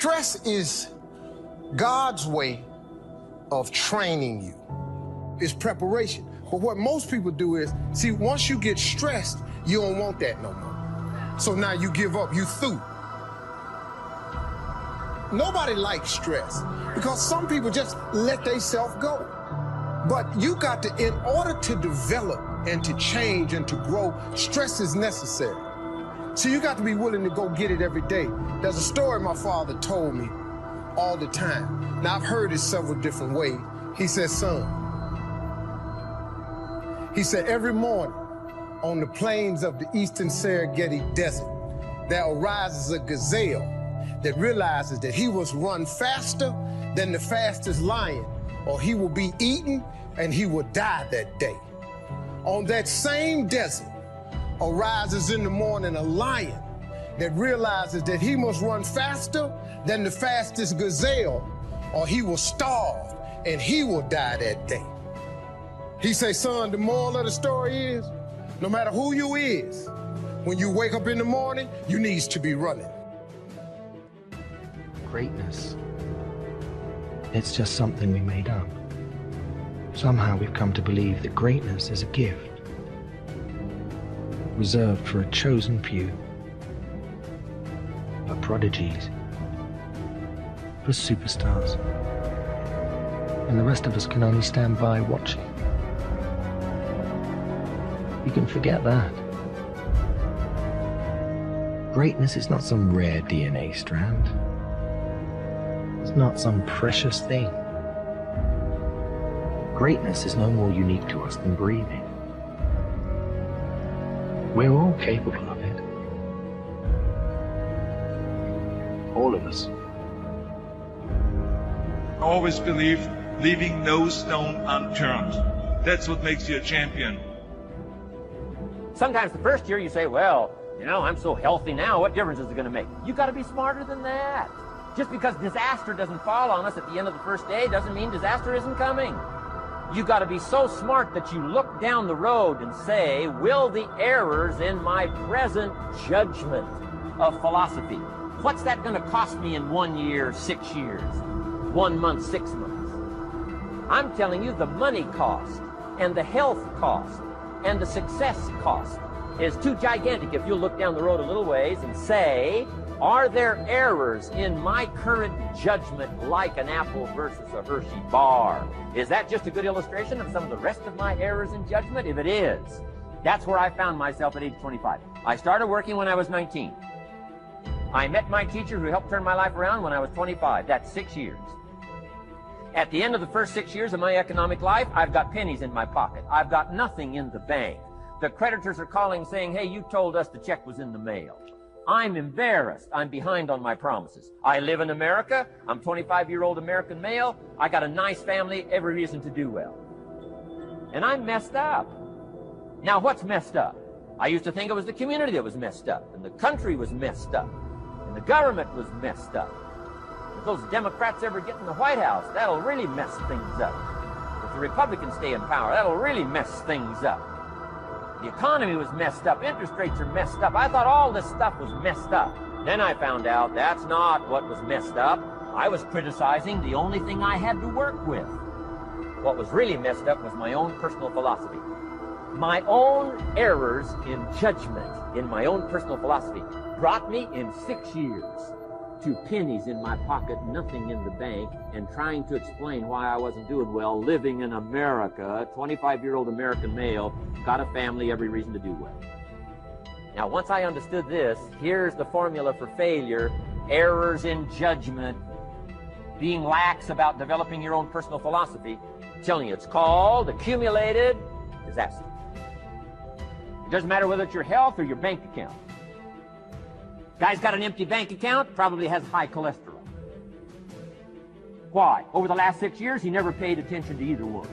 Stress is God's way of training you. It's preparation. But what most people do is, see, once you get stressed, you don't want that no more. So now you give up, you through. Nobody likes stress because some people just let themselves go. But you got to, in order to develop and to change and to grow, stress is necessary. So you got to be willing to go get it every day. There's a story my father told me all the time. Now, I've heard it several different ways. He said, son, he said, every morning on the plains of the eastern Serengeti Desert, there arises a gazelle that realizes that he must run faster than the fastest lion, or he will be eaten and he will die that day. On that same desert arises in the morning a lion that realizes that he must run faster than the fastest gazelle, or he will starve and he will die that day. He say, son, the moral of the story is, no matter who you is, when you wake up in the morning, you needs to be running. Greatness, it's just something we made up. Somehow we've come to believe that greatness is a gift, reserved for a chosen few, for prodigies, for superstars, and the rest of us can only stand by watching. You can forget that. Greatness is not some rare DNA strand. It's not some precious thing. Greatness is no more unique to us than breathing. We're all capable of it. All of us. Always believe leaving no stone unturned. That's what makes you a champion. Sometimes the first year you say, well, you know, I'm so healthy now, what difference is it going to make? You got to be smarter than that. Just because disaster doesn't fall on us at the end of the first day doesn't mean disaster isn't coming. You got to be so smart that you look down the road and say, will the errors in my present judgment of philosophy, what's that going to cost me in 1 year, 6 years, 1 month, 6 months? I'm telling you, the money cost and the health cost and the success cost is too gigantic if you look down the road a little ways and say, are there errors in my current judgment like an apple versus a Hershey bar? Is that just a good illustration of some of the rest of my errors in judgment? If it is, that's where I found myself at age 25. I started working when I was 19. I met my teacher who helped turn my life around when I was 25. That's 6 years. At the end of the first 6 years of my economic life, I've got pennies in my pocket. I've got nothing in the bank. The creditors are calling saying, hey, you told us the check was in the mail. I'm embarrassed. I'm behind on my promises. I live in America. I'm 25-year-old American male. I got a nice family, every reason to do well. And I'm messed up. Now, what's messed up? I used to think it was the community that was messed up, and the country was messed up, and the government was messed up. If those Democrats ever get in the White House, that'll really mess things up. If the Republicans stay in power, that'll really mess things up. The economy was messed up. Interest rates are messed up. I thought all this stuff was messed up. Then I found out that's not what was messed up. I was criticizing the only thing I had to work with. What was really messed up was my own personal philosophy. My own errors in judgment in my own personal philosophy brought me in 6 years to pennies in my pocket, nothing in the bank, and trying to explain why I wasn't doing well living in America, 25-year-old American male, got a family, every reason to do well. Now, once I understood this, here's the formula for failure: errors in judgment, being lax about developing your own personal philosophy. I'm telling you, it's called accumulated disaster. It doesn't matter whether it's your health or your bank account. Guy's got an empty bank account, probably has high cholesterol. Why? Over the last 6 years, he never paid attention to either one.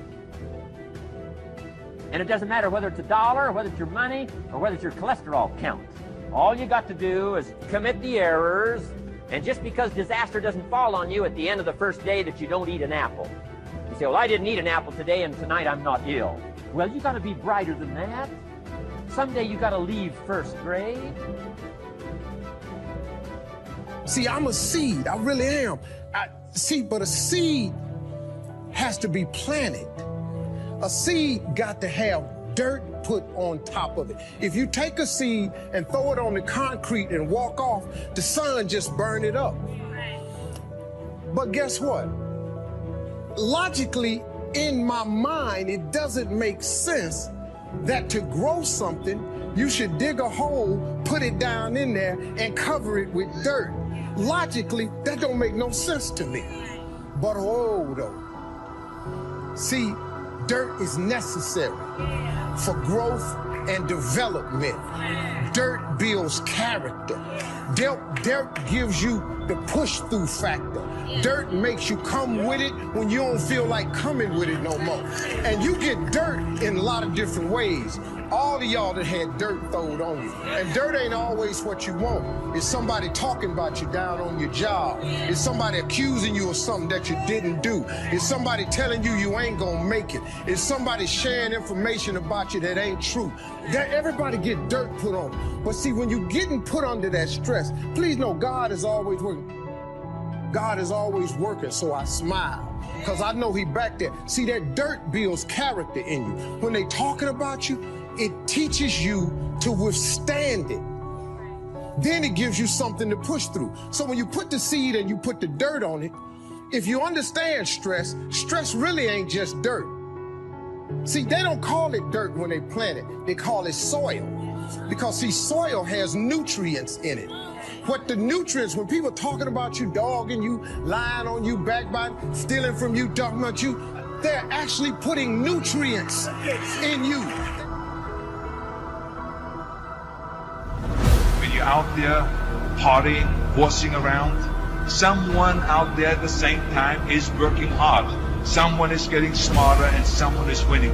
And it doesn't matter whether it's a dollar, or whether it's your money, or whether it's your cholesterol count. All you got to do is commit the errors, and just because disaster doesn't fall on you at the end of the first day that you don't eat an apple. You say, well, I didn't eat an apple today, and tonight I'm not ill. Well, you got to be brighter than that. Someday you got to leave first grade. See, I'm a seed. I really am. But a seed has to be planted. A seed got to have dirt put on top of it. If you take a seed and throw it on the concrete and walk off, the sun just burn it up. But guess what? Logically, in my mind, it doesn't make sense that to grow something, you should dig a hole, put it down in there, and cover it with dirt. Logically, that don't make no sense to me. But oh, though. See, dirt is necessary for growth and development. Dirt builds character. Dirt gives you the push-through factor. Dirt makes you come with it when you don't feel like coming with it no more. And you get dirt in a lot of different ways. All of y'all that had dirt thrown on you. And dirt ain't always what you want. It's somebody talking about you down on your job. It's somebody accusing you of something that you didn't do. It's somebody telling you you ain't gonna make it. It's somebody sharing information about you that ain't true. Everybody get dirt put on them. But see, when you're getting put under that stress, please know God is always working. God is always working, so I smile. Because I know he back there. See, that dirt builds character in you. When they talking about you, it teaches you to withstand it. Then it gives you something to push through. So when you put the seed and you put the dirt on it, if you understand stress, stress really ain't just dirt. See, they don't call it dirt when they plant it. They call it soil. Because, see, soil has nutrients in it. What the nutrients, when people talking about you, dogging you, lying on you, backbiting, stealing from you, talking about you, they're actually putting nutrients in you. When you're out there partying, horsing around, someone out there at the same time is working hard. Someone is getting smarter and someone is winning.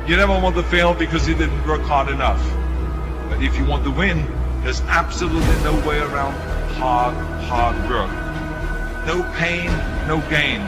You never want to fail because you didn't work hard enough. But if you want to win, there's absolutely no way around hard work. No pain, no gain.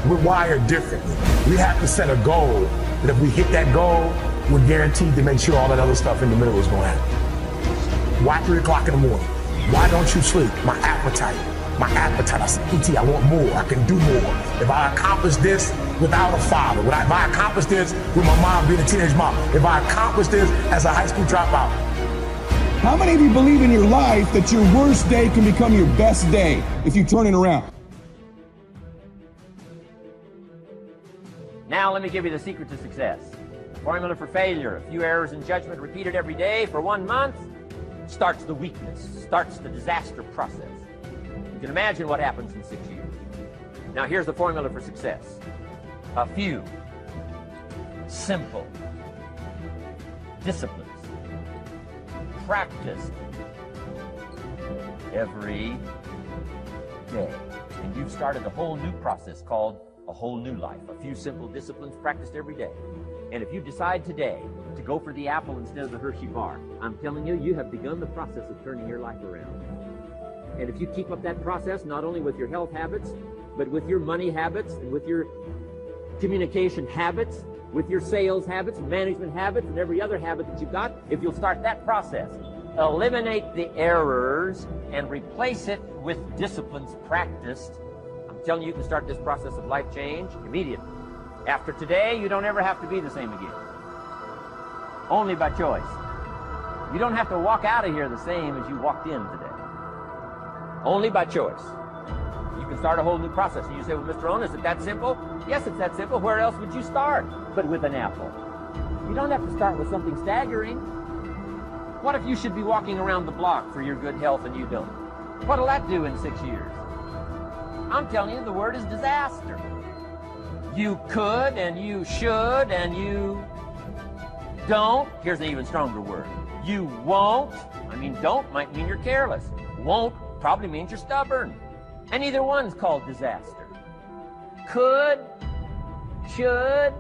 We're wired differently. We have to set a goal that if we hit that goal, we're guaranteed to make sure all that other stuff in the middle is going to happen. Why 3 o'clock in the morning? Why don't you sleep? My appetite. I said, E.T., I want more. I can do more. If I accomplish this without a father, if I accomplish this with my mom being a teenage mom, if I accomplish this as a high school dropout. How many of you believe in your life that your worst day can become your best day if you turn it around? Now let me give you the secret to success. Formula for failure: a few errors in judgment repeated every day for 1 month starts the weakness, starts the disaster process. You can imagine what happens in 6 years. Now here's the formula for success. A few simple disciplines practiced every day. And you've started a whole new process called a whole new life. A few simple disciplines practiced every day. And if you decide today to go for the apple instead of the Hershey bar, I'm telling you, you have begun the process of turning your life around. And if you keep up that process, not only with your health habits, but with your money habits and with your communication habits, with your sales habits, management habits, and every other habit that you've got, if you'll start that process, eliminate the errors and replace it with disciplines practiced, I'm telling you, you can start this process of life change immediately. After today, you don't ever have to be the same again. Only by choice. You don't have to walk out of here the same as you walked in today. Only by choice. You can start a whole new process. And you say, well, Mr. Rohn, is it that simple? Yes, it's that simple. Where else would you start but with an apple? You don't have to start with something staggering. What if you should be walking around the block for your good health and you don't? What'll that do in 6 years? I'm telling you, the word is disaster. You could and you should and you don't. Here's an even stronger word. You won't. I mean, don't might mean you're careless. Won't probably means you're stubborn. And either one's called disaster. Could, should,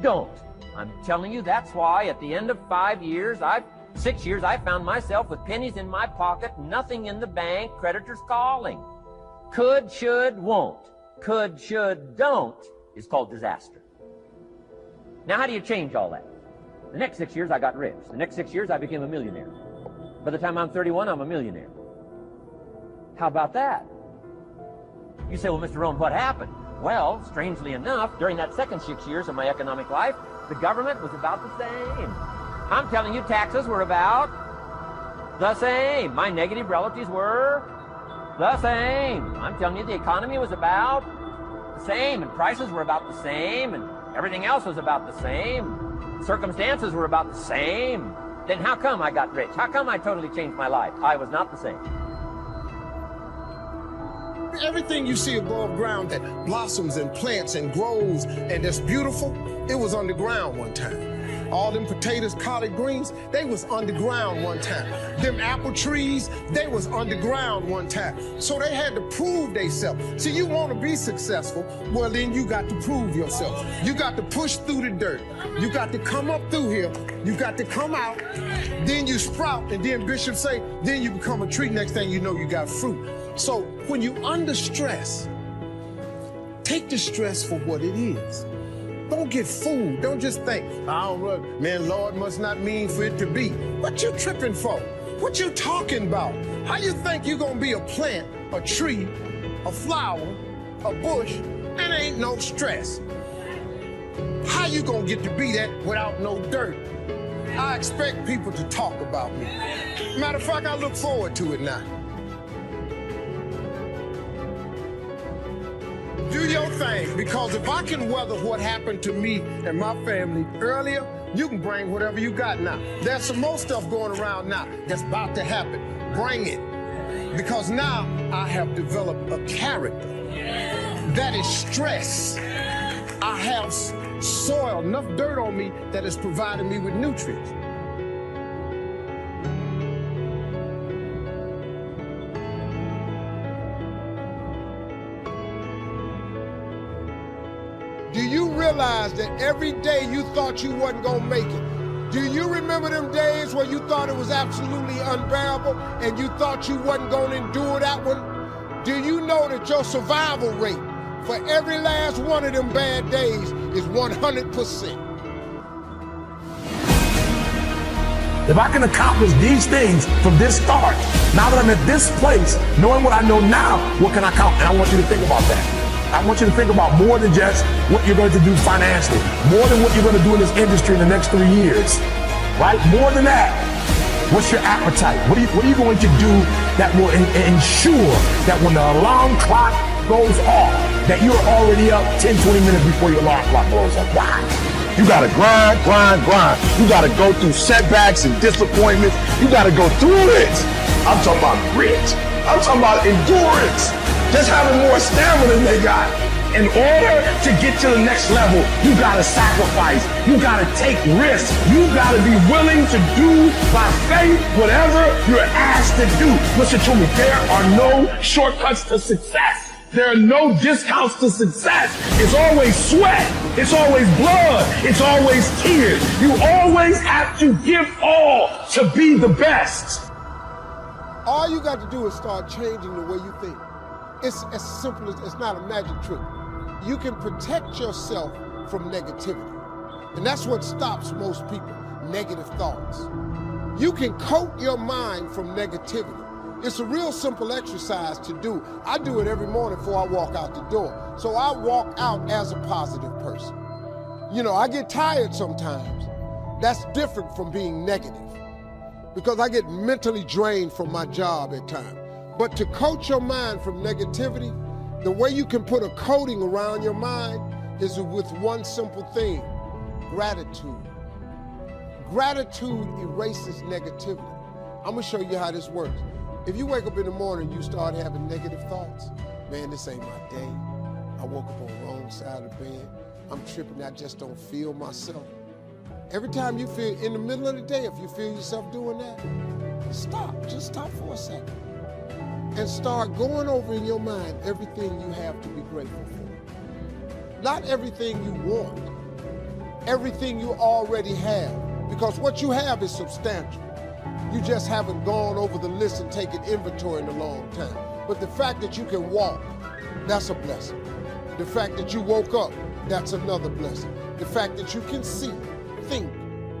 don't. I'm telling you, that's why at the end of 6 years, I found myself with pennies in my pocket, nothing in the bank, creditors calling. Could, should, won't. Could, should, don't is called disaster. Now, how do you change all that? The next 6 years, I got rich. The next 6 years, I became a millionaire. By the time I'm 31, I'm a millionaire. How about that? You say, well, Mr. Rohn, what happened? Well, strangely enough, during that second 6 years of my economic life, the government was about the same. I'm telling you, taxes were about the same. My negative relatives were the same. I'm telling you, the economy was about the same, and prices were about the same, and everything else was about the same. Circumstances were about the same. Then how come I got rich? How come I totally changed my life? I was not the same. Everything you see above ground that blossoms and plants and grows and that's beautiful, it was underground one time. All them potatoes, collard greens, they was underground one time. Them apple trees, they was underground one time. So they had to prove themselves. See, you want to be successful, well then you got to prove yourself. You got to push through the dirt. You got to come up through here. You got to come out. Then you sprout, and then Bishop say, then you become a tree. Next thing you know, you got fruit. So when you under stress, take the stress for what it is. Don't get fooled. Don't just think, I don't know, man, Lord must not mean for it to be. What you tripping for? What you talking about? How you think you gonna be a plant, a tree, a flower, a bush, and ain't no stress? How you gonna get to be that without no dirt? I expect people to talk about me. Matter of fact, I look forward to it now. Do your thing, because if I can weather what happened to me and my family earlier, you can bring whatever you got now. There's some more stuff going around now that's about to happen. Bring it. Because now I have developed a character that is stress. I have soil, enough dirt on me that is providing me with nutrients. Do you realize that every day you thought you wasn't gonna make it? Do you remember them days where you thought it was absolutely unbearable and you thought you wasn't gonna endure that one? Do you know that your survival rate for every last one of them bad days is 100%? If I can accomplish these things from this start, now that I'm at this place, knowing what I know now, what can I count? And I want you to think about that. I want you to think about more than just what you're going to do financially, more than what you're going to do in this industry in the next 3 years, right? More than that, what's your appetite? What are you going to do that will ensure that when the alarm clock goes off, that you're already up 10, 20 minutes before your alarm clock goes off? Why? You gotta grind. You gotta go through setbacks and disappointments. You gotta go through it. I'm talking about grit. I'm talking about endurance. Just having more stamina than they got. In order to get to the next level, you gotta sacrifice. You gotta take risks. You gotta be willing to do by faith whatever you're asked to do. Listen to me, there are no shortcuts to success. There are no discounts to success. It's always sweat. It's always blood. It's always tears. You always have to give all to be the best. All you got to do is start changing the way you think. It's as simple as, it's not a magic trick. You can protect yourself from negativity. And that's what stops most people, negative thoughts. You can coat your mind from negativity. It's a real simple exercise to do. I do it every morning before I walk out the door. So I walk out as a positive person. You know, I get tired sometimes. That's different from being negative, because I get mentally drained from my job at times. But to coat your mind from negativity, the way you can put a coating around your mind is with one simple thing: gratitude. Gratitude erases negativity. I'm gonna show you how this works. If you wake up in the morning and you start having negative thoughts, man, this ain't my day. I woke up on the wrong side of the bed. I'm tripping, I just don't feel myself. Every time you feel, in the middle of the day, if you feel yourself doing that, stop, just stop for a second. And start going over in your mind everything you have to be grateful for. Not everything you want, everything you already have, because what you have is substantial. You just haven't gone over the list and taken inventory in a long time. But the fact that you can walk, that's a blessing. The fact that you woke up, that's another blessing. The fact that you can see, think,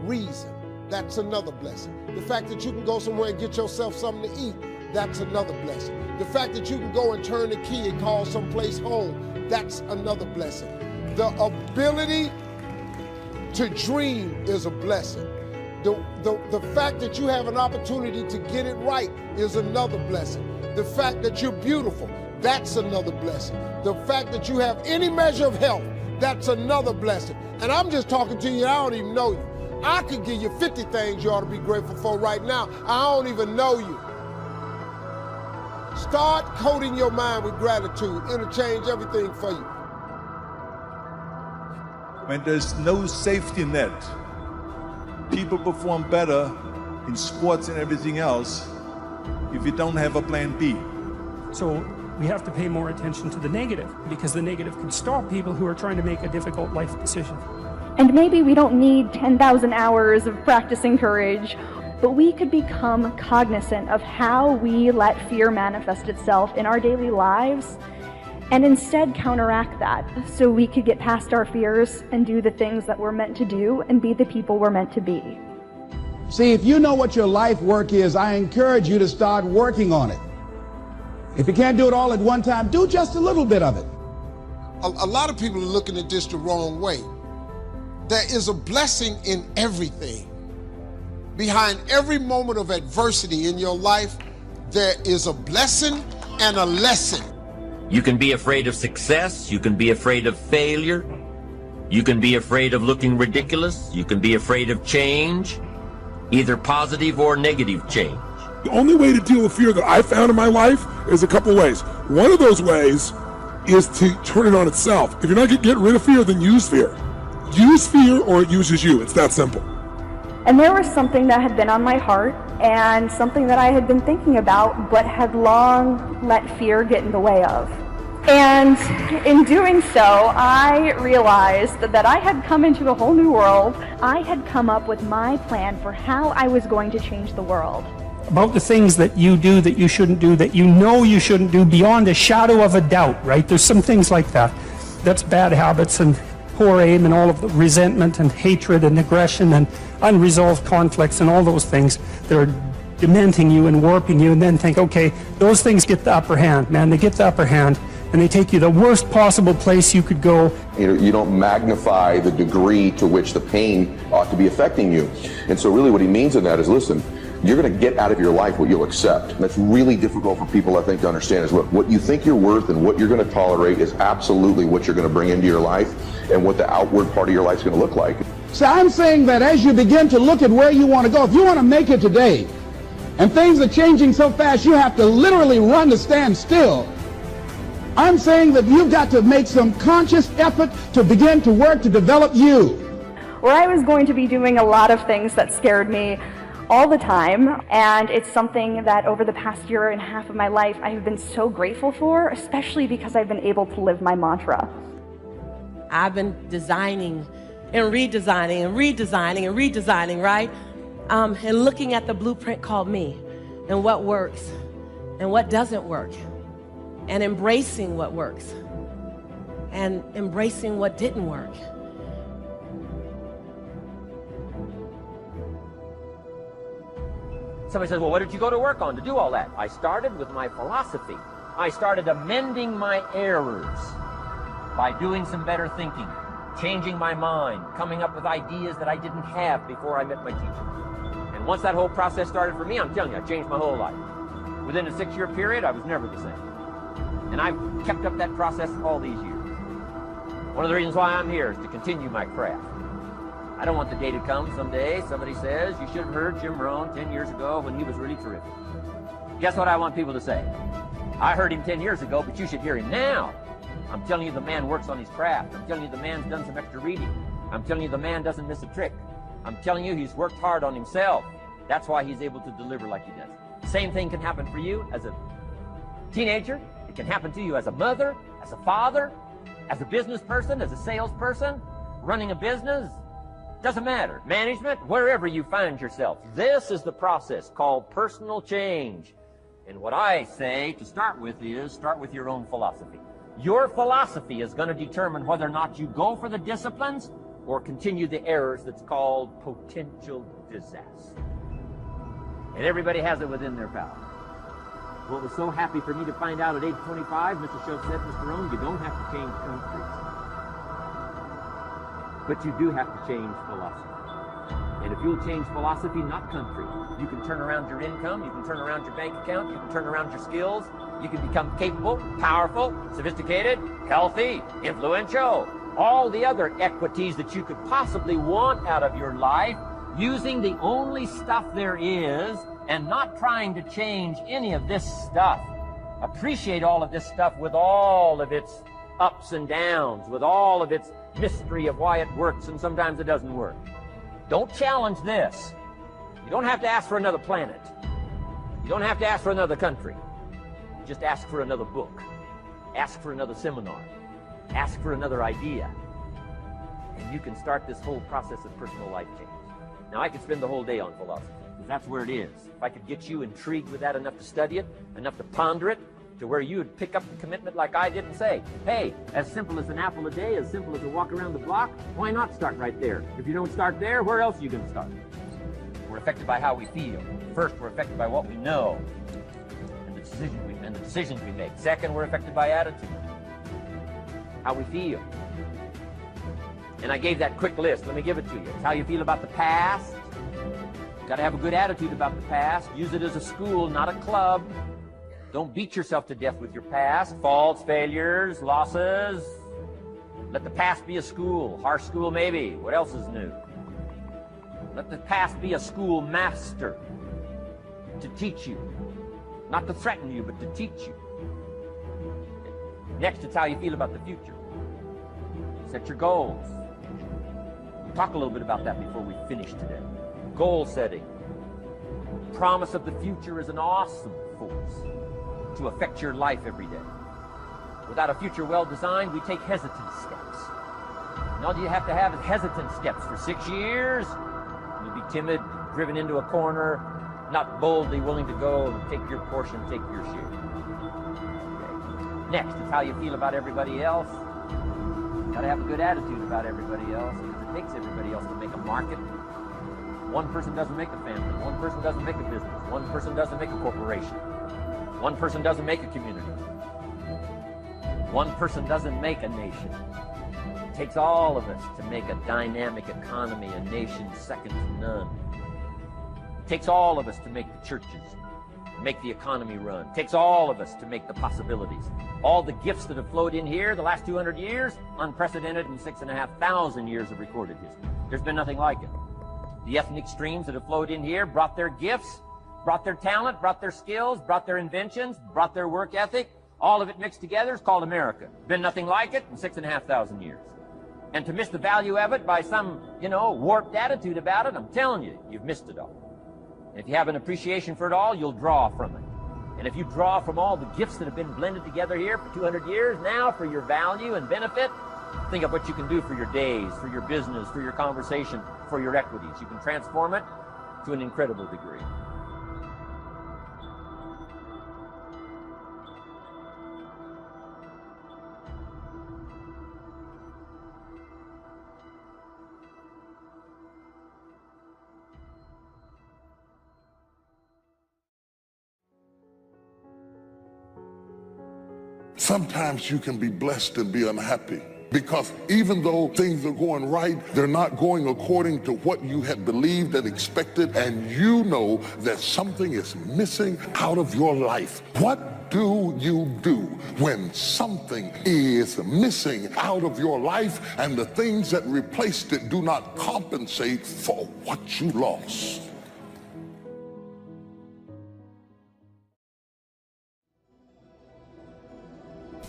reason, that's another blessing. The fact that you can go somewhere and get yourself something to eat, that's another blessing. The fact that you can go and turn the key and call someplace home, that's another blessing. The ability to dream is a blessing. The fact that you have an opportunity to get it right is another blessing. The fact that you're beautiful, that's another blessing. The fact that you have any measure of health, that's another blessing. And I'm just talking to you, I don't even know you. I could give you 50 things you ought to be grateful for right now. I don't even know you. Start coating your mind with gratitude. It'll change everything for you. When there's no safety net, people perform better in sports and everything else if you don't have a plan B. So we have to pay more attention to the negative, because the negative can stop people who are trying to make a difficult life decision. And maybe we don't need 10,000 hours of practicing courage, but we could become cognizant of how we let fear manifest itself in our daily lives and instead counteract that so we could get past our fears and do the things that we're meant to do and be the people we're meant to be. See, if you know what your life work is, I encourage you to start working on it. If you can't do it all at one time, do just a little bit of it. A lot of people are looking at this the wrong way. There is a blessing in everything. Behind every moment of adversity in your life, there is a blessing and a lesson. You can be afraid of success. You can be afraid of failure. You can be afraid of looking ridiculous. You can be afraid of change, either positive or negative change. The only way to deal with fear that I found in my life is a couple ways. One of those ways is to turn it on itself. If you're not going to get rid of fear, then use fear. Use fear or it uses you. It's that simple. And there was something that had been on my heart and something that I had been thinking about but had long let fear get in the way of. And in doing so, I realized that I had come into a whole new world. I had come up with my plan for how I was going to change the world. About the things that you do that you shouldn't do, that you know you shouldn't do beyond a shadow of a doubt, right? There's some things like that. That's bad habits and poor aim and all of the resentment and hatred and aggression and unresolved conflicts and all those things that are dementing you and warping you, and then think, okay, those things get the upper hand, man. They get the upper hand and they take you the worst possible place you could go. You don't magnify the degree to which the pain ought to be affecting you. And so really what he means in that is, listen, you're going to get out of your life what you'll accept. And that's really difficult for people, I think, to understand is, look, what you think you're worth and what you're going to tolerate is absolutely what you're going to bring into your life and what the outward part of your life is going to look like. So I'm saying that as you begin to look at where you want to go, if you want to make it today, and things are changing so fast you have to literally run to stand still, I'm saying that you've got to make some conscious effort to begin to work to develop you. Where I was going to be doing a lot of things that scared me all the time, and it's something that over the past year and a half of my life I have been so grateful for, especially because I've been able to live my mantra. I've been designing and redesigning and redesigning and redesigning, right? And looking at the blueprint called me and what works and what doesn't work, and embracing what works and embracing what didn't work. Somebody says, well, what did you go to work on to do all that? I started with my philosophy. I started amending my errors by doing some better thinking, changing my mind, coming up with ideas that I didn't have before I met my teacher. And once that whole process started for me, I'm telling you, I changed my whole life. Within a 6-year period, I was never the same. And I've kept up that process all these years. One of the reasons why I'm here is to continue my craft. I don't want the day to come someday somebody says, you should have heard Jim Rohn 10 years ago when he was really terrific. Guess what I want people to say? I heard him 10 years ago, but you should hear him now. I'm telling you the man works on his craft. I'm telling you the man's done some extra reading. I'm telling you the man doesn't miss a trick. I'm telling you he's worked hard on himself. That's why he's able to deliver like he does. Same thing can happen for you as a teenager. It can happen to you as a mother, as a father, as a business person, as a salesperson, running a business. Doesn't matter. Management, wherever you find yourself. This is the process called personal change. And what I say to start with is start with your own philosophy. Your philosophy is going to determine whether or not you go for the disciplines or continue the errors that's called potential disaster. And everybody has it within their power. What was so happy for me to find out at age 25, Mr. Schultz said, Mr. Rohn, you don't have to change countries, but you do have to change philosophy. And if you'll change philosophy, not country, you can turn around your income, you can turn around your bank account, you can turn around your skills, you can become capable, powerful, sophisticated, healthy, influential, all the other equities that you could possibly want out of your life, using the only stuff there is and not trying to change any of this stuff. Appreciate all of this stuff with all of its ups and downs, with all of its mystery of why it works and sometimes it doesn't work. Don't challenge this. You don't have to ask for another planet. You don't have to ask for another country. Just ask for another book. Ask for another seminar. Ask for another idea. And you can start this whole process of personal life change. Now, I could spend the whole day on philosophy, because that's where it is. If I could get you intrigued with that enough to study it, enough to ponder it, to where you would pick up the commitment like I did and say, hey, as simple as an apple a day, as simple as a walk around the block, why not start right there? If you don't start there, where else are you going to start? We're affected by how we feel. First, we're affected by what we know and the decisions we make. Second, we're affected by attitude, how we feel. And I gave that quick list. Let me give it to you. It's how you feel about the past. You've got to have a good attitude about the past. Use it as a school, not a club. Don't beat yourself to death with your past. Faults, failures, losses. Let the past be a school. Harsh school, maybe. What else is new? Let the past be a school master to teach you. Not to threaten you, but to teach you. Next, it's how you feel about the future. Set your goals. We'll talk a little bit about that before we finish today. Goal setting. Promise of the future is an awesome force to affect your life every day. Without a future well designed, we take hesitant steps. And all you have to have is hesitant steps for 6 years. You'll be timid, driven into a corner, not boldly willing to go and take your portion, take your share. Okay. Next, it's how you feel about everybody else. You've got to have a good attitude about everybody else, because it takes everybody else to make a market. One person doesn't make a family. One person doesn't make a business. One person doesn't make a corporation. One person doesn't make a community. One person doesn't make a nation. It takes all of us to make a dynamic economy, a nation second to none. It takes all of us to make the churches, make the economy run. It takes all of us to make the possibilities. All the gifts that have flowed in here the last 200 years, unprecedented in 6,500 years of recorded history. There's been nothing like it. The ethnic streams that have flowed in here brought their gifts, brought their talent, brought their skills, brought their inventions, brought their work ethic. All of it mixed together is called America. Been nothing like it in 6,500 years. And to miss the value of it by some, warped attitude about it, I'm telling you, you've missed it all. And if you have an appreciation for it all, you'll draw from it. And if you draw from all the gifts that have been blended together here for 200 years, now for your value and benefit, think of what you can do for your days, for your business, for your conversation, for your equities. You can transform it to an incredible degree. Sometimes you can be blessed and be unhappy, because even though things are going right, they're not going according to what you had believed and expected, and you know that something is missing out of your life. What do you do when something is missing out of your life and the things that replaced it do not compensate for what you lost?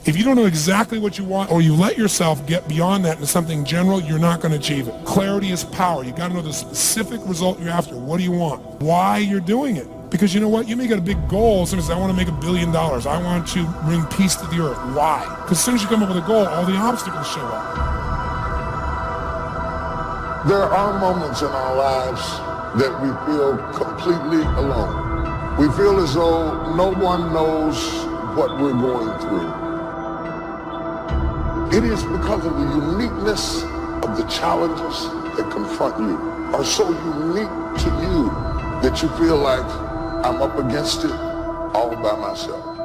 If you don't know exactly what you want, or you let yourself get beyond that into something general, you're not going to achieve it. Clarity is power. You got to know the specific result you're after. What do you want? Why you're doing it? Because you know what? You may get a big goal. As soon as I want to make $1 billion, I want to bring peace to the earth. Why? Because as soon as you come up with a goal, all the obstacles show up. There are moments in our lives that we feel completely alone. We feel as though no one knows what we're going through. It is because of the uniqueness of the challenges that confront you are so unique to you that you feel like I'm up against it all by myself.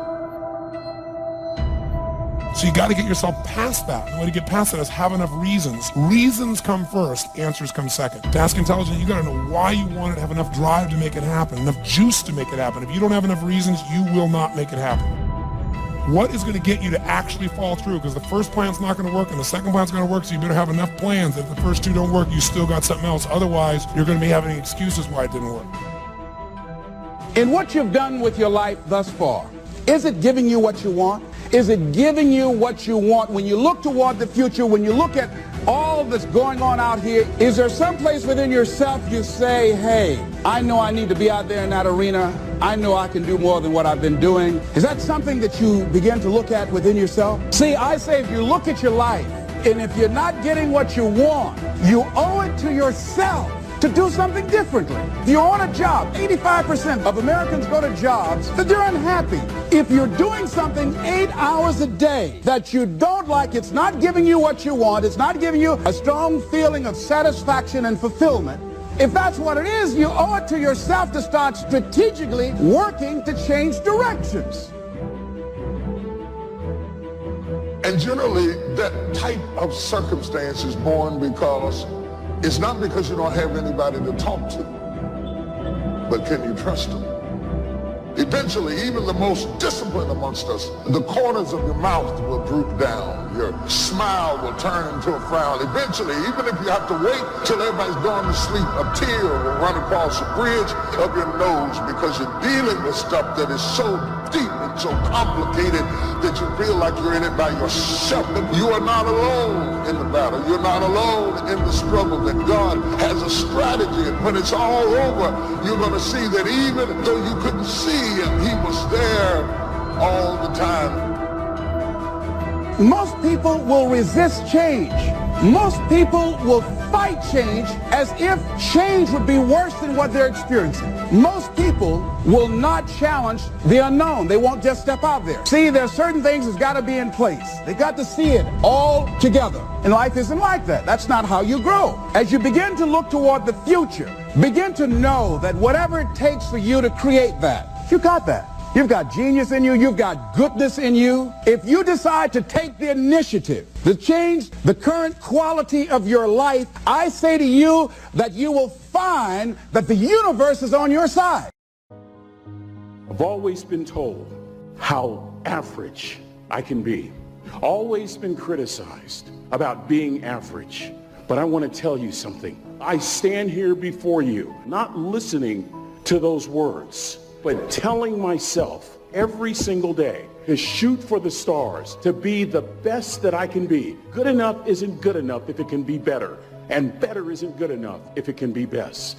So you got to get yourself past that. The way to get past that is have enough reasons. Reasons come first, answers come second. Task intelligence, you got to know why you want it, have enough drive to make it happen, enough juice to make it happen. If you don't have enough reasons, you will not make it happen. What is going to get you to actually fall through? Because the first plan's not going to work and the second plan's going to work, so you better have enough plans. If the first two don't work, you still got something else. Otherwise, you're going to be having excuses why it didn't work. In what you've done with your life thus far, is it giving you what you want? Is it giving you what you want? When you look toward the future, when you look at all that's going on out here, is there some place within yourself you say, hey, I know I need to be out there in that arena. I know I can do more than what I've been doing. Is that something that you begin to look at within yourself? See, I say if you look at your life, and if you're not getting what you want, you owe it to yourself to do something differently. If you're on a job, 85% of Americans go to jobs that they're unhappy. If you're doing something 8 hours a day that you don't like, it's not giving you what you want, it's not giving you a strong feeling of satisfaction and fulfillment. If that's what it is, you owe it to yourself to start strategically working to change directions. And generally, that type of circumstance is born because it's not because you don't have anybody to talk to, but can you trust them? Eventually, even the most disciplined amongst us, the corners of your mouth will droop down. Your smile will turn into a frown. Eventually, even if you have to wait till everybody's gone to sleep, a tear will run across the bridge of your nose because you're dealing with stuff that is so deep and so complicated that you feel like you're in it by yourself. But you are not alone in the battle. You're not alone in the struggle. That God has a strategy. And when it's all over, you're going to see that even though you couldn't see him, he was there all the time. Most people will resist change. Most people will fight change as if change would be worse than what they're experiencing. Most people will not challenge the unknown. They won't just step out there. See, there are certain things that's got to be in place. They got to see it all together. And life isn't like that. That's not how you grow. As you begin to look toward the future, begin to know that whatever it takes for you to create that, you got that. You've got genius in you. You've got goodness in you. If you decide to take the initiative to change the current quality of your life, I say to you that you will find that the universe is on your side. I've always been told how average I can be. Always been criticized about being average. But I want to tell you something. I stand here before you, not listening to those words, but telling myself every single day to shoot for the stars, to be the best that I can be. Good enough isn't good enough if it can be better, and better isn't good enough if it can be best.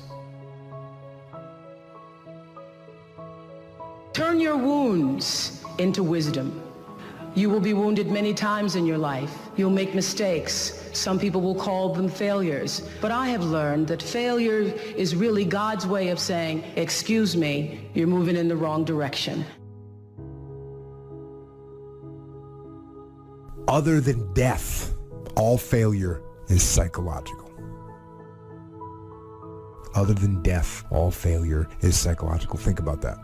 Turn your wounds into wisdom. You will be wounded many times in your life. You'll make mistakes. Some people will call them failures. But I have learned that failure is really God's way of saying, excuse me, you're moving in the wrong direction. Other than death, all failure is psychological. Other than death, all failure is psychological. Think about that.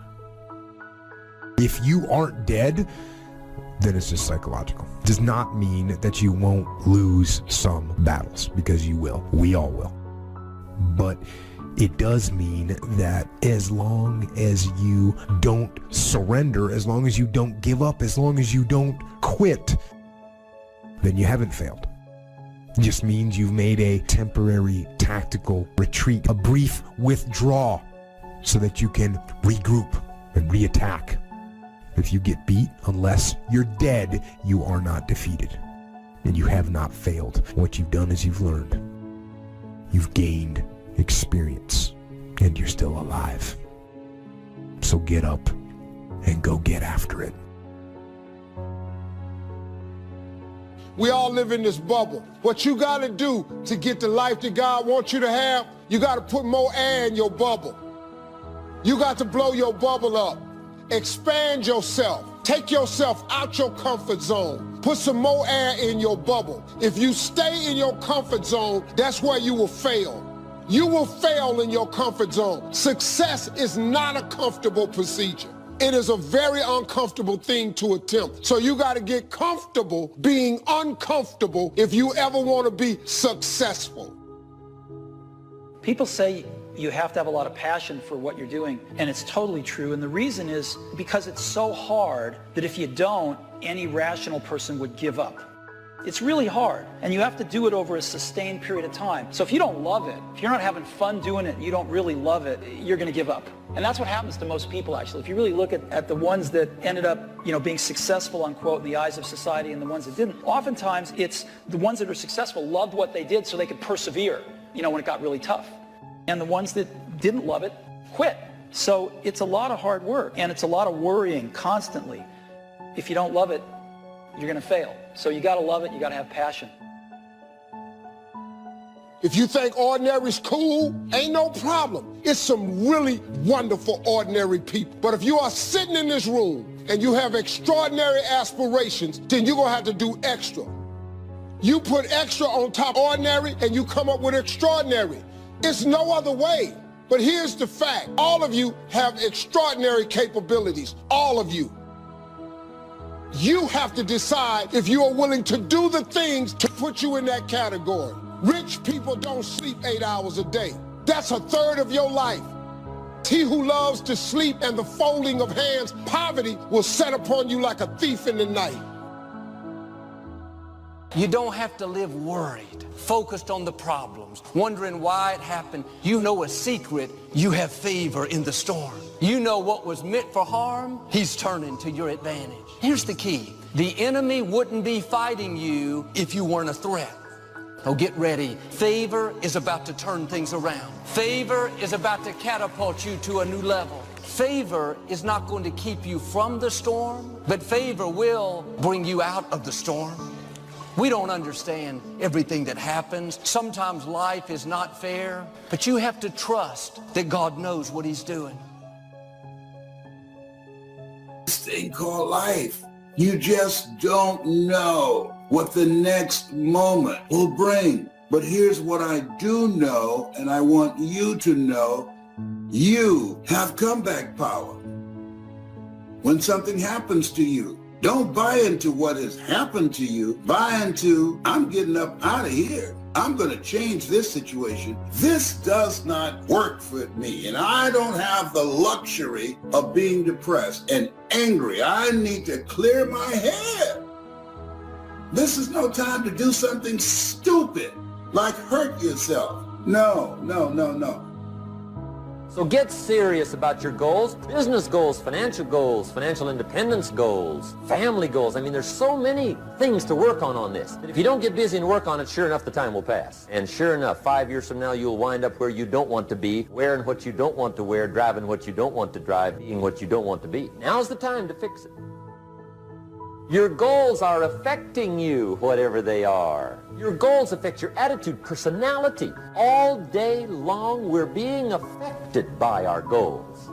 If you aren't dead, then it's just psychological. It does not mean that you won't lose some battles, because you will. We all will. But it does mean that as long as you don't surrender, as long as you don't give up, as long as you don't quit, then you haven't failed. It just means you've made a temporary tactical retreat, a brief withdrawal, so that you can regroup and reattack. If you get beat, unless you're dead, you are not defeated. And you have not failed. What you've done is you've learned. You've gained experience. And you're still alive. So get up and go get after it. We all live in this bubble. What you got to do to get the life that God wants you to have, you got to put more air in your bubble. You got to blow your bubble up. Expand yourself. Take yourself out your comfort zone. Put some more air in your bubble. If you stay in your comfort zone, that's where you will fail. You will fail in your comfort zone. Success is not a comfortable procedure. It is a very uncomfortable thing to attempt. So you got to get comfortable being uncomfortable if you ever want to be successful. People say you have to have a lot of passion for what you're doing, and it's totally true. And the reason is because it's so hard that if you don't, any rational person would give up. It's really hard, and you have to do it over a sustained period of time. So if you don't love it, if you're not having fun doing it, and you don't really love it, you're going to give up. And that's what happens to most people, actually. If you really look at the ones that ended up, being successful, unquote, in the eyes of society, and the ones that didn't, oftentimes it's the ones that are successful loved what they did so they could persevere, when it got really tough. And the ones that didn't love it quit. So it's a lot of hard work, and it's a lot of worrying constantly. If you don't love it, you're going to fail. So you got to love it, you got to have passion. If you think ordinary's cool, ain't no problem. It's some really wonderful ordinary people. But if you are sitting in this room and you have extraordinary aspirations, then you're going to have to do extra. You put extra on top of ordinary and you come up with extraordinary. It's no other way. But here's the fact. All of you have extraordinary capabilities. All of you. You have to decide if you are willing to do the things to put you in that category. Rich people don't sleep 8 hours a day. That's a third of your life. He who loves to sleep and the folding of hands, poverty will set upon you like a thief in the night. You don't have to live worried, focused on the problems, wondering why it happened. You know a secret, you have favor in the storm. You know what was meant for harm, he's turning to your advantage. Here's the key. The enemy wouldn't be fighting you if you weren't a threat. Oh, get ready. Favor is about to turn things around. Favor is about to catapult you to a new level. Favor is not going to keep you from the storm, but favor will bring you out of the storm. We don't understand everything that happens. Sometimes life is not fair, but you have to trust that God knows what he's doing. This thing called life. You just don't know what the next moment will bring. But here's what I do know, and I want you to know. You have comeback power. When something happens to you, don't buy into what has happened to you. Buy into, I'm getting up out of here. I'm going to change this situation. This does not work for me, and I don't have the luxury of being depressed and angry. I need to clear my head. This is no time to do something stupid, like hurt yourself. No. So get serious about your goals, business goals, financial independence goals, family goals. I mean, there's so many things to work on this. But if you don't get busy and work on it, sure enough, the time will pass. And sure enough, 5 years from now, you'll wind up where you don't want to be, wearing what you don't want to wear, driving what you don't want to drive, being what you don't want to be. Now's the time to fix it. Your goals are affecting you, whatever they are. Your goals affect your attitude, personality. All day long, we're being affected by our goals.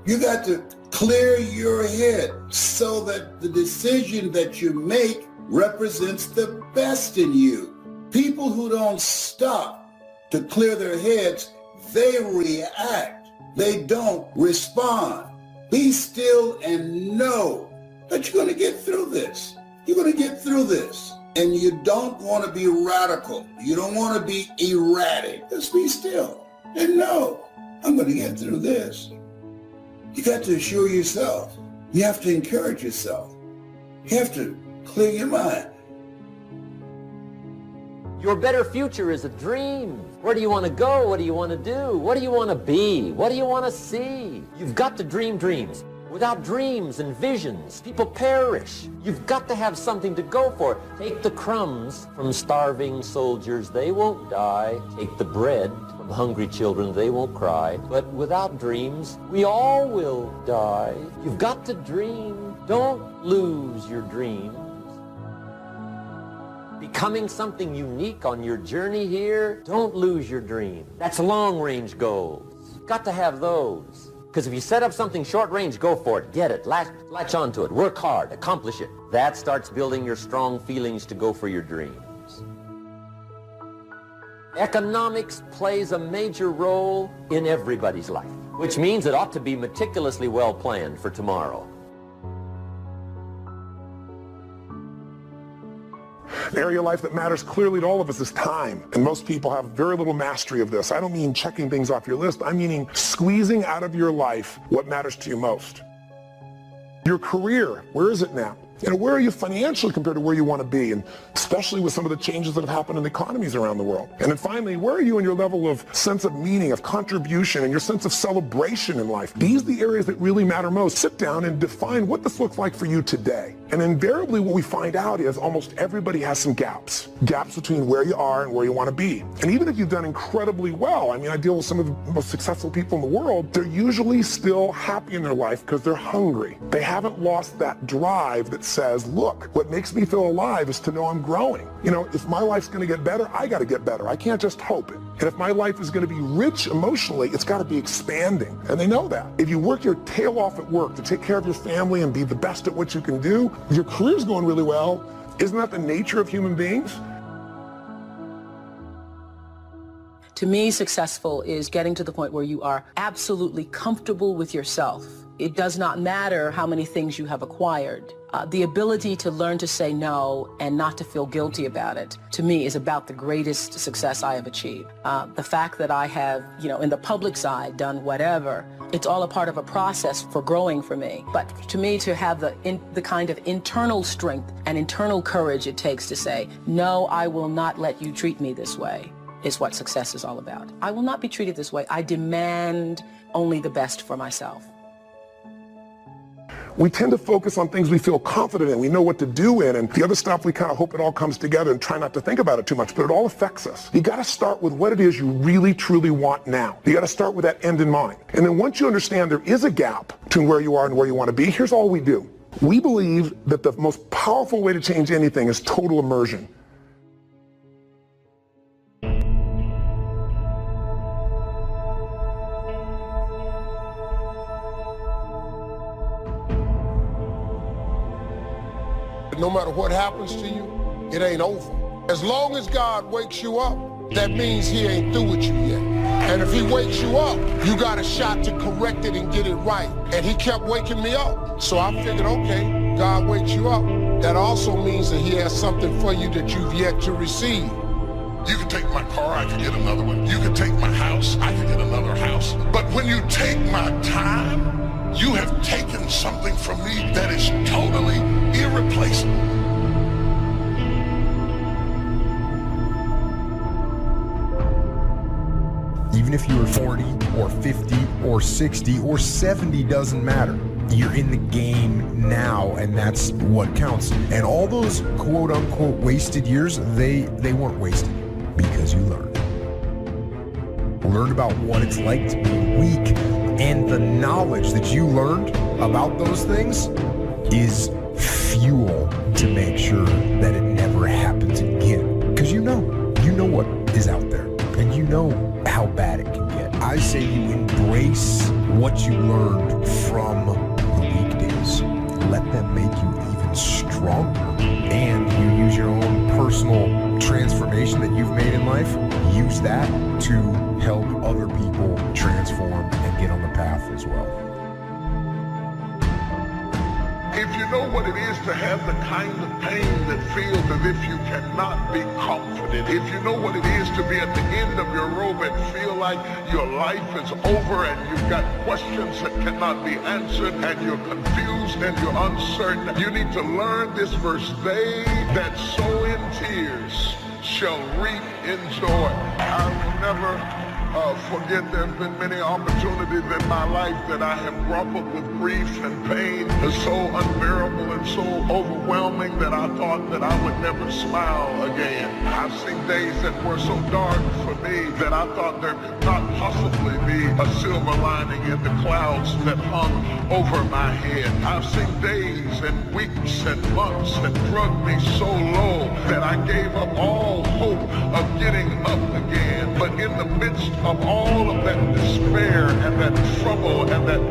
You got to clear your head so that the decision that you make represents the best in you. People who don't stop to clear their heads, they react. They don't respond. Be still and know that you're going to get through this. You're going to get through this. And you don't want to be radical. You don't want to be erratic. Just be still and know, I'm going to get through this. You got to assure yourself. You have to encourage yourself. You have to clear your mind. Your better future is a dream. Where do you want to go? What do you want to do? What do you want to be? What do you want to see? You've got to dream dreams. Without dreams and visions, people perish. You've got to have something to go for. Take the crumbs from starving soldiers, they won't die. Take the bread from hungry children, they won't cry. But without dreams, we all will die. You've got to dream. Don't lose your dreams. Becoming something unique on your journey here, don't lose your dream. That's long-range goals. Got to have those. Because if you set up something short range, go for it, get it, latch onto it, work hard, accomplish it. That starts building your strong feelings to go for your dreams. Economics plays a major role in everybody's life, which means it ought to be meticulously well planned for tomorrow. The area of life that matters clearly to all of us is time. And most people have very little mastery of this. I don't mean checking things off your list. I mean squeezing out of your life what matters to you most. Your career, where is it now? Where are you financially compared to where you want to be? And especially with some of the changes that have happened in economies around the world. And then finally, where are you in your level of sense of meaning, of contribution, and your sense of celebration in life? These are the areas that really matter most. Sit down and define what this looks like for you today. And invariably what we find out is almost everybody has some gaps. Gaps between where you are and where you want to be. And even if you've done incredibly well, I mean, I deal with some of the most successful people in the world, they're usually still happy in their life because they're hungry. They haven't lost that drive that says, look, what makes me feel alive is to know I'm growing. If my life's going to get better, I got to get better. I can't just hope it. And if my life is going to be rich emotionally, it's got to be expanding. And they know that. If you work your tail off at work to take care of your family and be the best at what you can do, your career's going really well. Isn't that the nature of human beings? To me, successful is getting to the point where you are absolutely comfortable with yourself. It does not matter how many things you have acquired. The ability to learn to say no and not to feel guilty about it, to me, is about the greatest success I have achieved. The fact that I have, in the public side, done whatever, it's all a part of a process for growing for me. But to me, to have the kind of internal strength and internal courage it takes to say, no, I will not let you treat me this way, is what success is all about. I will not be treated this way. I demand only the best for myself. We tend to focus on things we feel confident in, we know what to do in, and the other stuff we kind of hope it all comes together and try not to think about it too much, but it all affects us. You got to start with what it is you really, truly want now. You got to start with that end in mind. And then once you understand there is a gap between where you are and where you want to be, here's all we do. We believe that the most powerful way to change anything is total immersion. No matter what happens to you, it ain't over. As long as God wakes you up, that means he ain't through with you yet. And if he wakes you up, you got a shot to correct it and get it right. And he kept waking me up. So I figured, okay, God wakes you up. That also means that he has something for you that you've yet to receive. You can take my car, I can get another one. You can take my house, I can get another house. But when you take my time, you have taken something from me that is totally irreplaceable. Even if you are 40 or 50 or 60 or 70, doesn't matter. You're in the game now, and that's what counts. And all those quote-unquote wasted years, they weren't wasted because you learned. Learned about what it's like to be weak, and the knowledge that you learned about those things is fuel to make sure that it never happens again. Because you know what is out there, and you know how bad it can get. I say you embrace what you learned from the weak days. Let them make you even stronger. And you use your own personal transformation that you've made in life. Use that to help other people transform and get on the path as well. If you know what it is to have the kind of pain that feels as if you cannot be comforted, if you know what it is to be at the end of your rope and feel like your life is over and you've got questions that cannot be answered and you're confused and you're uncertain, you need to learn this verse. They that sow in tears shall reap in joy. I will never forget there's been many opportunities in my life that I have grappled with grief and pain. It's so unbearable and so overwhelming that I thought that I would never smile again. I've seen days that were so dark for me that I thought there could not possibly be a silver lining in the clouds that hung over my head. I've seen days and weeks and months that drugged me so low that I gave up all hope of getting up again. But in the midst of all of that despair and that trouble and that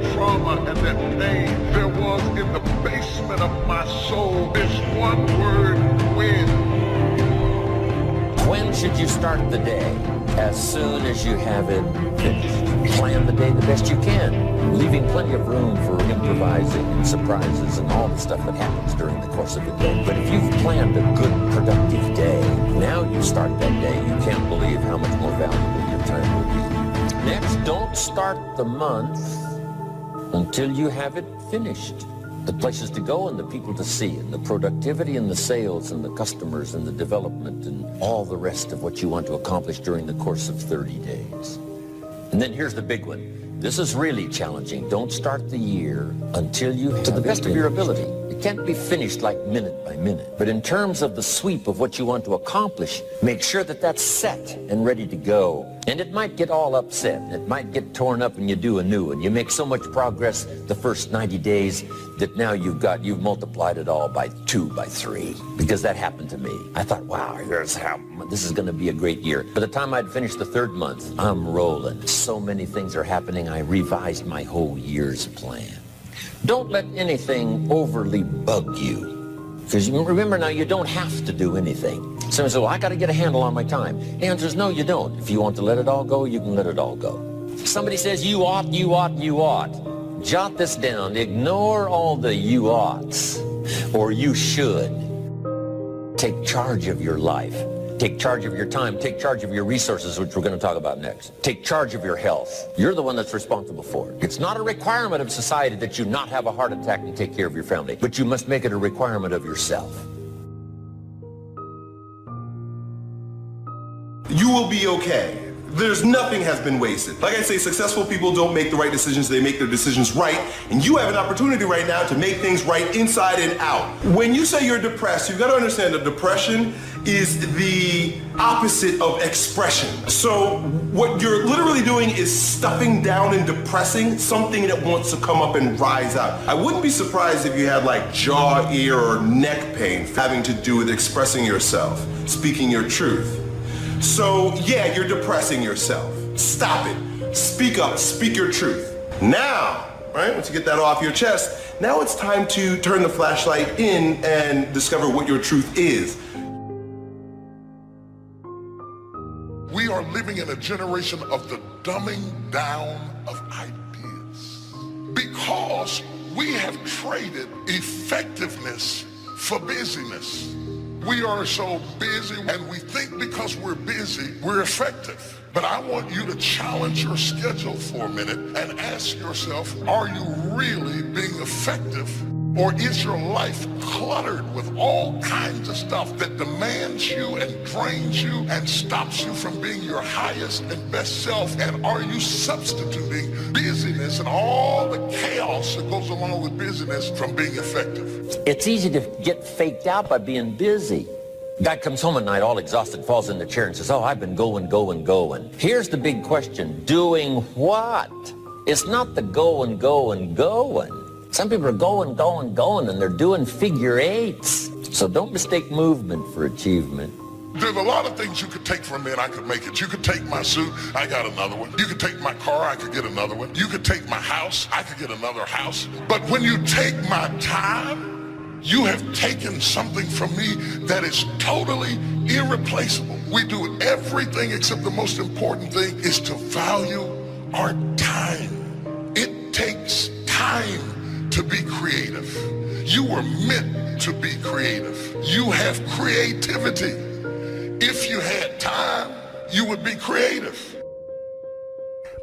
start the day as soon as you have it finished. Plan the day the best you can, leaving plenty of room for improvising and surprises and all the stuff that happens during the course of the day. But if you've planned a good, productive day, now you start that day, you can't believe how much more valuable your time will be. Next, don't start the month until you have it finished. The places to go and the people to see and the productivity and the sales and the customers and the development and all the rest of what you want to accomplish during the course of 30 days. And then here's the big one. This is really challenging. Don't start the year until you have to the best of your ability. It can't be finished like minute by minute. But in terms of the sweep of what you want to accomplish, make sure that that's set and ready to go. And it might get all upset. It might get torn up and you do a new one. You make so much progress the first 90 days that now you've multiplied it all by 2, by 3. Because that happened to me. I thought, wow, this is going to be a great year. By the time I'd finished the 3rd month, I'm rolling. So many things are happening. I revised my whole year's plan. Don't let anything overly bug you. Because remember now, you don't have to do anything. Someone says, well, I got to get a handle on my time. The answer is no, you don't. If you want to let it all go, you can let it all go. Somebody says, you ought, you ought, you ought. Jot this down. Ignore all the you oughts or you should. Take charge of your life. Take charge of your time. Take charge of your resources, which we're going to talk about next. Take charge of your health. You're the one that's responsible for it. It's not a requirement of society that you not have a heart attack and take care of your family, but you must make it a requirement of yourself. You will be okay. There's nothing has been wasted. Like I say, successful people don't make the right decisions, they make their decisions right. And you have an opportunity right now to make things right inside and out. When you say you're depressed, you've got to understand that depression is the opposite of expression. So what you're literally doing is stuffing down and depressing something that wants to come up and rise out. I wouldn't be surprised if you had like jaw, ear, or neck pain having to do with expressing yourself, speaking your truth. So yeah, you're depressing yourself. Stop it. Speak up, speak your truth. Now, right, once you get that off your chest, now it's time to turn the flashlight in and discover what your truth is. We are living in a generation of the dumbing down of ideas because we have traded effectiveness for busyness. We are so busy and we think because we're busy, we're effective. But I want you to challenge your schedule for a minute and ask yourself, are you really being effective? Or is your life cluttered with all kinds of stuff that demands you and drains you and stops you from being your highest and best self? And are you substituting busyness and all the chaos that goes along with busyness from being effective? It's easy to get faked out by being busy. Guy comes home at night all exhausted, falls in the chair and says, oh, I've been going. Here's the big question. Doing what? It's not the going. Some people are going, and they're doing figure eights. So don't mistake movement for achievement. There's a lot of things you could take from me and I could make it. You could take my suit, I got another one. You could take my car, I could get another one. You could take my house, I could get another house. But when you take my time, you have taken something from me that is totally irreplaceable. We do everything except the most important thing is to value our time. It takes time to be creative. You were meant to be creative. You have creativity. If you had time, you would be creative.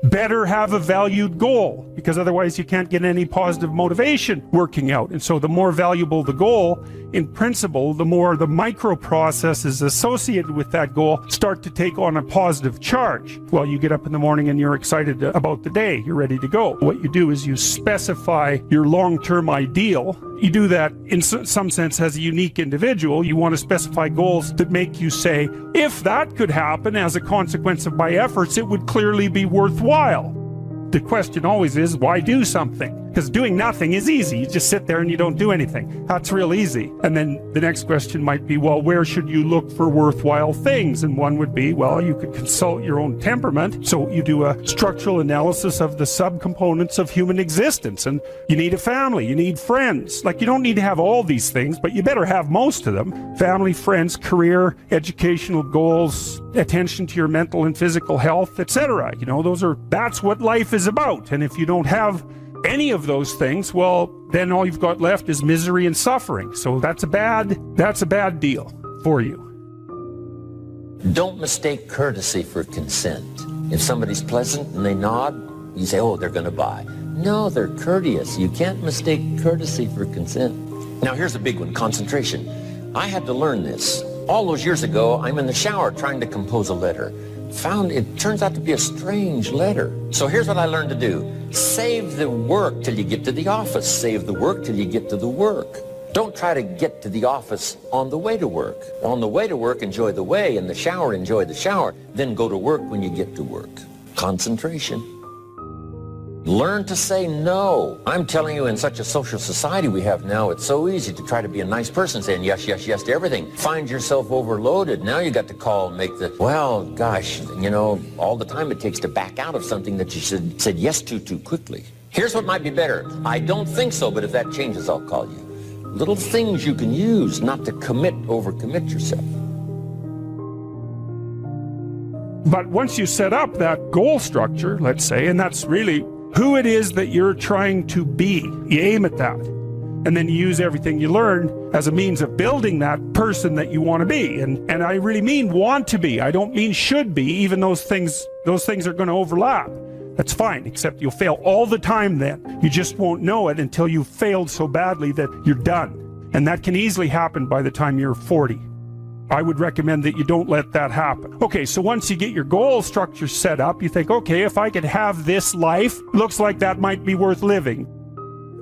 Better have a valued goal, because otherwise you can't get any positive motivation working out. And so the more valuable the goal, in principle, the more the microprocesses associated with that goal start to take on a positive charge. Well, you get up in the morning and you're excited about the day. You're ready to go. What you do is you specify your long-term ideal. You do that in some sense as a unique individual. You want to specify goals that make you say, if that could happen as a consequence of my efforts, it would clearly be worthwhile. The question always is, why do something? Because doing nothing is easy. You just sit there and you don't do anything. That's real easy. And then the next question might be, well, where should you look for worthwhile things? And one would be, well, you could consult your own temperament. So you do a structural analysis of the subcomponents of human existence. And you need a family, you need friends. Like, you don't need to have all these things, but you better have most of them. Family, friends, career, educational goals, attention to your mental and physical health, etc. You know, that's what life is about. And if you don't have any of those things, well, then all you've got left is misery and suffering. So that's a bad deal for you. Don't mistake courtesy for consent. If somebody's pleasant and they nod, you say, oh, they're going to buy. No, they're courteous. You can't mistake courtesy for consent. Now, here's a big one, concentration. I had to learn this. All those years ago, I'm in the shower trying to compose a letter. Found it turns out to be a strange letter. So here's what I learned to do. Save the work till you get to the office. Save the work till you get to the work. Don't try to get to the office on the way to work. On the way to work, enjoy the way. In the shower, enjoy the shower. Then go to work when you get to work. Concentration. Learn to say no. I'm telling you, in such a social society we have now, it's so easy to try to be a nice person, saying yes, yes, yes to everything. Find yourself overloaded. Now you got to call and make the, well, gosh, you know, all the time it takes to back out of something that you said yes to too quickly. Here's what might be better. I don't think so, but if that changes, I'll call you. Little things you can use not to overcommit yourself. But once you set up that goal structure, let's say, and that's really who it is that you're trying to be, you aim at that. And then you use everything you learn as a means of building that person that you want to be. And I really mean want to be. I don't mean should be, even those things are going to overlap. That's fine, except you'll fail all the time then. You just won't know it until you've failed so badly that you're done. And that can easily happen by the time you're 40. I would recommend that you don't let that happen. Okay, so once you get your goal structure set up, you think, okay, if I could have this life, looks like that might be worth living.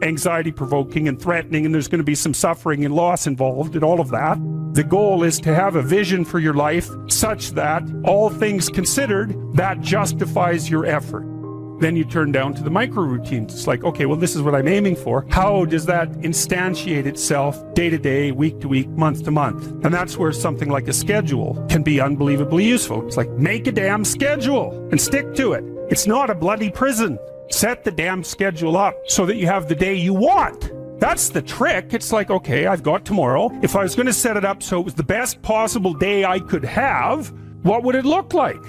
Anxiety-provoking and threatening, and there's going to be some suffering and loss involved and all of that. The goal is to have a vision for your life such that, all things considered, that justifies your effort. Then you turn down to the micro routines. It's like, okay, well, this is what I'm aiming for. How does that instantiate itself day to day, week to week, month to month? And that's where something like a schedule can be unbelievably useful. It's like, make a damn schedule and stick to it. It's not a bloody prison. Set the damn schedule up so that you have the day you want. That's the trick. It's like, okay, I've got tomorrow. If I was going to set it up so it was the best possible day I could have, what would it look like?